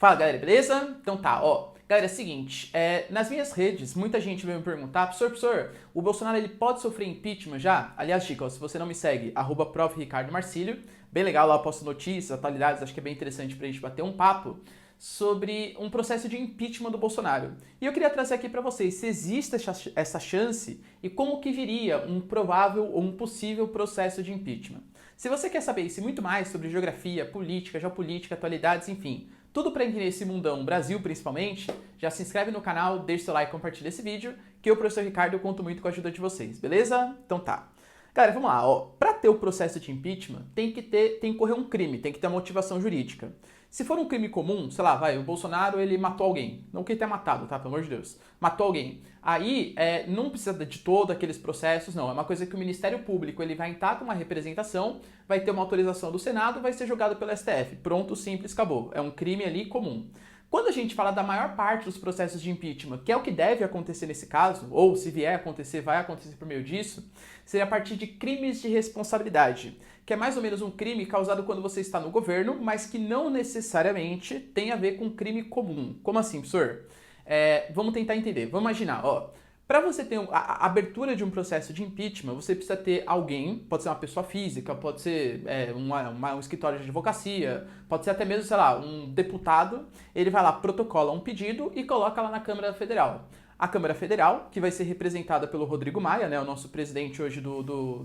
Fala galera, beleza? Então tá, ó. Galera, é o seguinte, nas minhas redes, muita gente veio me perguntar, professor, o Bolsonaro ele pode sofrer impeachment já? Aliás, dica, ó, se você não me segue, @prof.ricardo_marcílio, bem legal, lá eu posto notícias, atualidades, acho que é bem interessante pra gente bater um papo sobre um processo de impeachment do Bolsonaro. E eu queria trazer aqui pra vocês se existe essa chance e como que viria um provável ou um possível processo de impeachment. Se você quer saber isso e muito mais sobre geografia, política, geopolítica, atualidades, enfim, tudo para entender esse mundão, Brasil principalmente, já se inscreve no canal, deixa seu like e compartilha esse vídeo, que eu, professor Ricardo, eu conto muito com a ajuda de vocês, beleza? Então tá. Galera, vamos lá, ó. Para ter o processo de impeachment, tem que correr um crime, tem que ter uma motivação jurídica. Se for um crime comum, sei lá, o Bolsonaro ele matou alguém, não que ele tenha matado, tá, pelo amor de Deus, matou alguém. Aí não precisa de todos aqueles processos, não, é uma coisa que o Ministério Público ele vai entrar com uma representação, vai ter uma autorização do Senado, vai ser julgado pelo STF, pronto, simples, acabou. É um crime ali comum. Quando a gente fala da maior parte dos processos de impeachment, que é o que deve acontecer nesse caso, ou se vier a acontecer, vai acontecer por meio disso, seria a partir de crimes de responsabilidade, que é mais ou menos um crime causado quando você está no governo, mas que não necessariamente tem a ver com crime comum. Como assim, professor? Vamos tentar entender. Vamos imaginar, ó. Para você ter a abertura de um processo de impeachment, você precisa ter alguém, pode ser uma pessoa física, pode ser um escritório de advocacia, pode ser até mesmo, sei lá, um deputado, ele vai lá, protocola um pedido e coloca lá na Câmara Federal. A Câmara Federal, que vai ser representada pelo Rodrigo Maia, né, o nosso presidente hoje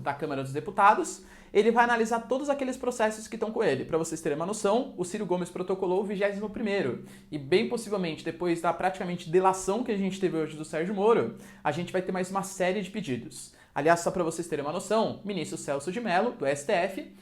da Câmara dos Deputados, ele vai analisar todos aqueles processos que estão com ele. Para vocês terem uma noção, o Ciro Gomes protocolou o 21º. E bem possivelmente, depois da praticamente delação que a gente teve hoje do Sérgio Moro, a gente vai ter mais uma série de pedidos. Aliás, só para vocês terem uma noção, o ministro Celso de Mello, do STF,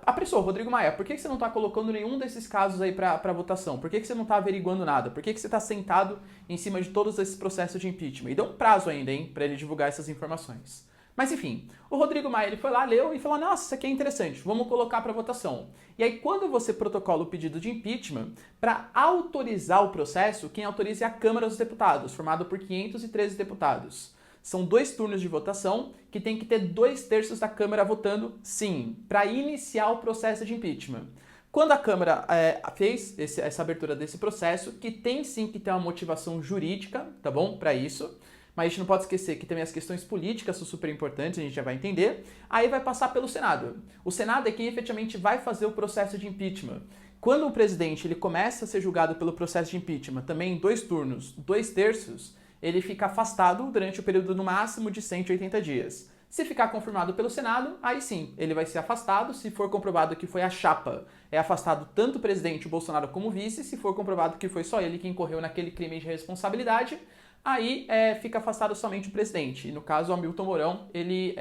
apressou, Rodrigo Maia, por que você não está colocando nenhum desses casos aí para votação? Por que você não está averiguando nada? Por que você está sentado em cima de todos esses processos de impeachment? E deu um prazo ainda, hein, para ele divulgar essas informações. Mas enfim, o Rodrigo Maia ele foi lá, leu e falou, nossa, isso aqui é interessante, vamos colocar para votação. E aí quando você protocola o pedido de impeachment, para autorizar o processo, quem autoriza é a Câmara dos Deputados, formada por 513 deputados. São 2 turnos de votação que tem que ter 2/3 da Câmara votando sim, para iniciar o processo de impeachment. Quando a Câmara fez essa abertura desse processo, que tem sim que ter uma motivação jurídica, tá bom, para isso, mas a gente não pode esquecer que também as questões políticas são super importantes, a gente já vai entender, aí vai passar pelo Senado. O Senado é quem efetivamente vai fazer o processo de impeachment. Quando o presidente ele começa a ser julgado pelo processo de impeachment, também em 2 turnos, 2/3, ele fica afastado durante o período no máximo de 180 dias. Se ficar confirmado pelo Senado, aí sim, ele vai ser afastado. Se for comprovado que foi a chapa, é afastado tanto o presidente, o Bolsonaro, como o vice. Se for comprovado que foi só ele que incorreu naquele crime de responsabilidade, aí fica afastado somente o presidente. E no caso, o Hamilton Mourão, ele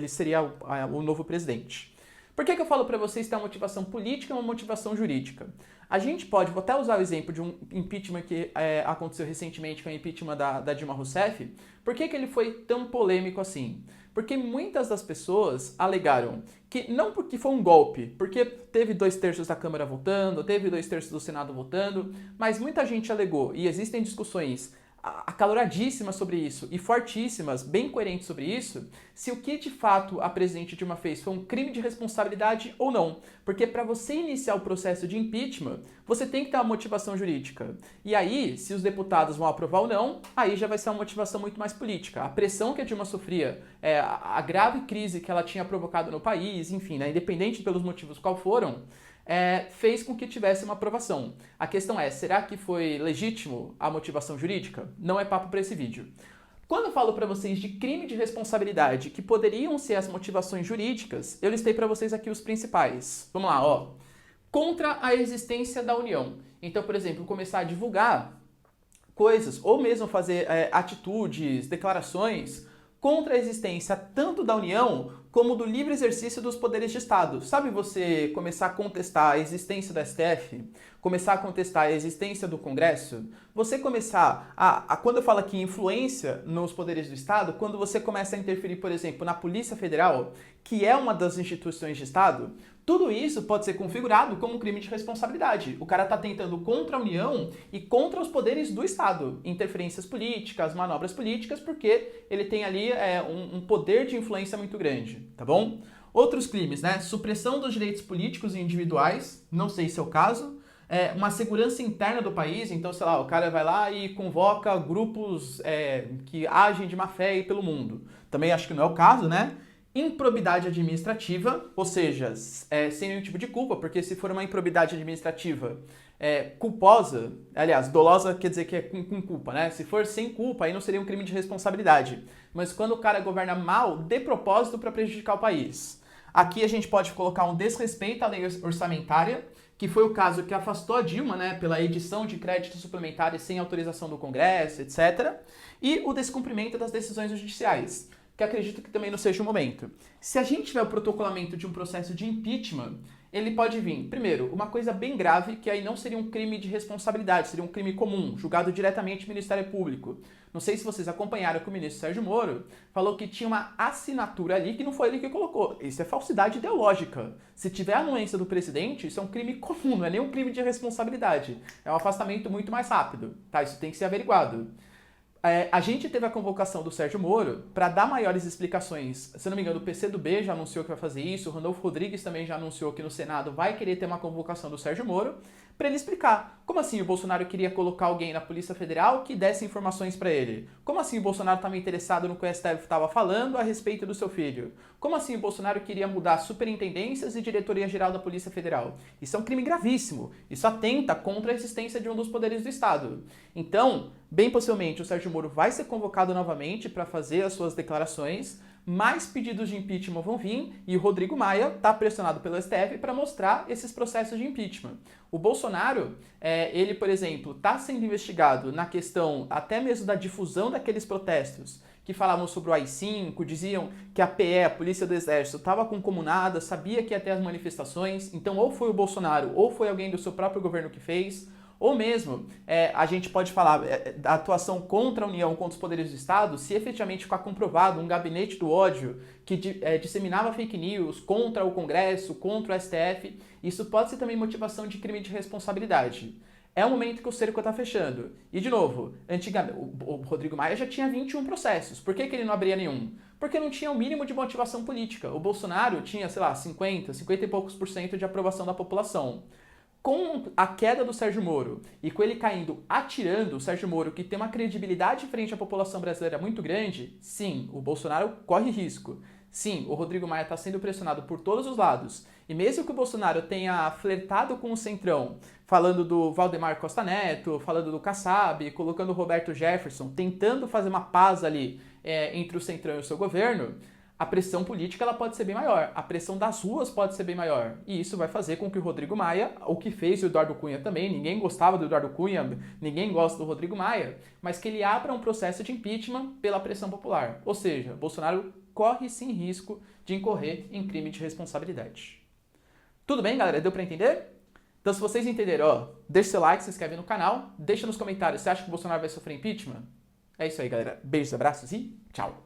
seria o novo presidente. Por que eu falo para vocês ter uma motivação política e uma motivação jurídica? A gente pode, vou até usar o exemplo de um impeachment que aconteceu recentemente, que é o impeachment da Dilma Rousseff. Por que ele foi tão polêmico assim? Porque muitas das pessoas alegaram que não porque foi um golpe, porque teve 2/3 da Câmara votando, teve 2/3 do Senado votando, mas muita gente alegou, e existem discussões acaloradíssimas sobre isso e fortíssimas, bem coerentes sobre isso, se o que de fato a presidente Dilma fez foi um crime de responsabilidade ou não. Porque para você iniciar o processo de impeachment, você tem que ter uma motivação jurídica. E aí, se os deputados vão aprovar ou não, aí já vai ser uma motivação muito mais política. A pressão que a Dilma sofria, a grave crise que ela tinha provocado no país, enfim, né, independente pelos motivos qual foram, fez com que tivesse uma aprovação. A questão é, será que foi legítimo a motivação jurídica? Não é papo para esse vídeo. Quando eu falo para vocês de crime de responsabilidade, que poderiam ser as motivações jurídicas, eu listei para vocês aqui os principais. Vamos lá, ó. Contra a existência da União. Então, por exemplo, começar a divulgar coisas, ou mesmo fazer atitudes, declarações contra a existência tanto da União como do livre exercício dos poderes de Estado. Sabe você começar a contestar a existência do STF? Começar a contestar a existência do Congresso? Você começar quando eu falo aqui influência nos poderes do Estado, quando você começa a interferir, por exemplo, na Polícia Federal, que é uma das instituições de Estado, tudo isso pode ser configurado como um crime de responsabilidade. O cara está tentando contra a União e contra os poderes do Estado. Interferências políticas, manobras políticas, porque ele tem ali um poder de influência muito grande, tá bom? Outros crimes, né? Supressão dos direitos políticos e individuais, não sei se é o caso. uma segurança interna do país, então, sei lá, o cara vai lá e convoca grupos que agem de má fé aí pelo mundo. Também acho que não é o caso, né? Improbidade administrativa, ou seja, sem nenhum tipo de culpa, porque se for uma improbidade administrativa culposa, aliás, dolosa quer dizer que é com culpa, né? Se for sem culpa, aí não seria um crime de responsabilidade. Mas quando o cara governa mal, de propósito para prejudicar o país. Aqui a gente pode colocar um desrespeito à lei orçamentária, que foi o caso que afastou a Dilma, né, pela edição de créditos suplementares sem autorização do Congresso, etc. E o descumprimento das decisões judiciais, que acredito que também não seja o momento. Se a gente tiver o protocolamento de um processo de impeachment, ele pode vir, primeiro, uma coisa bem grave, que aí não seria um crime de responsabilidade, seria um crime comum, julgado diretamente pelo Ministério Público. Não sei se vocês acompanharam que o ministro Sérgio Moro falou que tinha uma assinatura ali que não foi ele que colocou. Isso é falsidade ideológica. Se tiver a anuência do presidente, isso é um crime comum, não é nem um crime de responsabilidade. É um afastamento muito mais rápido, tá? Isso tem que ser averiguado. A gente teve a convocação do Sérgio Moro para dar maiores explicações. Se não me engano, o PCdoB já anunciou que vai fazer isso, o Randolfo Rodrigues também já anunciou que no Senado vai querer ter uma convocação do Sérgio Moro para ele explicar como assim o Bolsonaro queria colocar alguém na Polícia Federal que desse informações para ele. Como assim o Bolsonaro estava interessado no que o STF estava falando a respeito do seu filho. Como assim o Bolsonaro queria mudar superintendências e diretoria-geral da Polícia Federal. Isso é um crime gravíssimo. Isso atenta contra a existência de um dos poderes do Estado. Então, bem possivelmente, o Sérgio Moro vai ser convocado novamente para fazer as suas declarações, mais pedidos de impeachment vão vir e o Rodrigo Maia está pressionado pelo STF para mostrar esses processos de impeachment. O Bolsonaro, ele, por exemplo, está sendo investigado na questão até mesmo da difusão daqueles protestos que falavam sobre o AI-5, diziam que a PE, a Polícia do Exército, estava concomunada, sabia que ia ter as manifestações, então ou foi o Bolsonaro ou foi alguém do seu próprio governo que fez. Ou mesmo, a gente pode falar da atuação contra a União, contra os poderes do Estado, se efetivamente ficar comprovado um gabinete do ódio que disseminava fake news contra o Congresso, contra o STF, isso pode ser também motivação de crime de responsabilidade. É o momento que o cerco está fechando. E, de novo, antigamente, o Rodrigo Maia já tinha 21 processos. Por que ele não abria nenhum? Porque não tinha o mínimo de motivação política. O Bolsonaro tinha, sei lá, 50 e poucos por cento de aprovação da população. Com a queda do Sérgio Moro e com ele caindo atirando, o Sérgio Moro, que tem uma credibilidade frente à população brasileira muito grande, sim, o Bolsonaro corre risco. Sim, o Rodrigo Maia está sendo pressionado por todos os lados. E mesmo que o Bolsonaro tenha flertado com o Centrão, falando do Valdemar Costa Neto, falando do Kassab, colocando o Roberto Jefferson, tentando fazer uma paz ali entre o Centrão e o seu governo, a pressão política ela pode ser bem maior, a pressão das ruas pode ser bem maior. E isso vai fazer com que o Rodrigo Maia, o que fez o Eduardo Cunha também, ninguém gostava do Eduardo Cunha, ninguém gosta do Rodrigo Maia, mas que ele abra um processo de impeachment pela pressão popular. Ou seja, Bolsonaro corre sim risco de incorrer em crime de responsabilidade. Tudo bem, galera? Deu pra entender? Então, se vocês entenderam, deixa seu like, se inscreve no canal, deixa nos comentários se acha que o Bolsonaro vai sofrer impeachment. É isso aí, galera. Beijos, abraços e tchau!